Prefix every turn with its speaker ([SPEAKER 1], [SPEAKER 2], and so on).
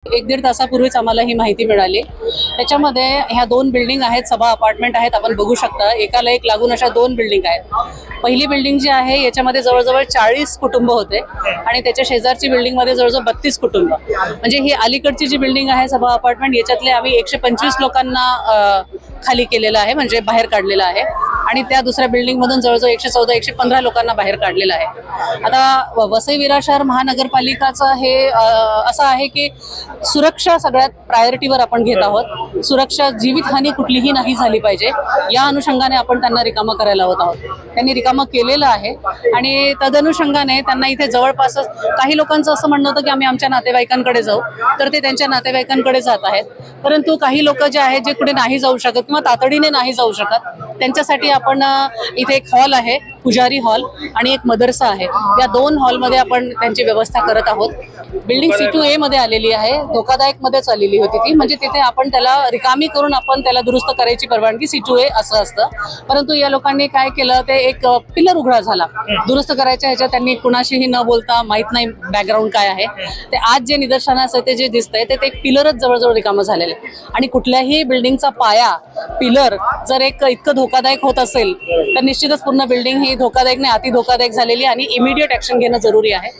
[SPEAKER 1] एक दीड तासापूर्वीच आम्हाला ही माहिती मिळाली। त्याच्यामध्ये ह्या दोन बिल्डिंग आहेत, सभा अपार्टमेंट आहेत, आपण बघू शकता एकाला एक लागून अशा दोन बिल्डिंग आहेत। पहिली बिल्डिंग जी आहे याच्यामध्ये जवळजवळ 40 कुटुंब होते आणि त्याच्या शेजारची बिल्डिंग मध्ये जवळजवळ 32 कुटुंब। म्हणजे ही अलीकडची जी बिल्डिंग आहे सभा अपार्टमेंट, याच्यातले आम्ही 125 लोकांना खाली केलेलं आहे, म्हणजे बाहेर काढलेलं आहे आणि त्या दुसऱ्या बिल्डिंग मधून जवळजवळ 114 115 लोकांना बाहेर काढलेलं आहे। आता वसई विरार शहर महानगरपालिकाचं हे असं आहे की सुरक्षा सगळ्यात प्रायोरिटीवर आपण घेत आहोत। सुरक्षा, जीवितहानी कुठलीही नाही झाली पाहिजे या अनुषंगाने आपण त्यांना रिकामा करायला होत आहोत। त्यांनी रिकामा केलेलं आहे आणि तदनुषंगाने त्यांना इथे जवळपास काही लोकांचं असं म्हणणं होतं की आम्ही आमच्या नातेवाईकांकडे जाऊ, तर ते त्यांच्या नातेवाईकांकडे जात आहेत। परंतु काही लोक जे आहेत जे कुठे नाही जाऊ शकत किंवा तातडीने नाही जाऊ शकत, त्यांच्यासाठी आपण इथे एक हॉल आहे, पुजारी हॉल आणि एक मदरसा आहे, या दोन हॉलमध्ये आपण त्यांची व्यवस्था करत आहोत। बिल्डिंग C2A मध्ये आलेली आहे, धोकादायक मध्येच आलेली होती ती, म्हणजे तिथे आपण त्याला रिकामी करून आपण त्याला दुरुस्त करायची परवानगी C2A असं असतं। परंतु या लोकांनी काय केलं, ते एक पिलर उघडा झाला दुरुस्त करायच्या ह्याच्या, त्यांनी कुणाशीही न बोलता, माहित नाही बॅकग्राऊंड काय आहे ते, आज जे निदर्शनास आहे ते जे दिसतंय ते एक पिलरच जवळजवळ रिकामं झालेलं आहे। आणि कुठल्याही बिल्डिंगचा पाया, पिलर जर इतकं धोकादायक होत असेल तर निश्चितच पूर्ण बिल्डिंग ही धोकादायक नाही, अति धोकादायक झालेली आणि इमिडिएट ऍक्शन घेणं जरुरी आहे।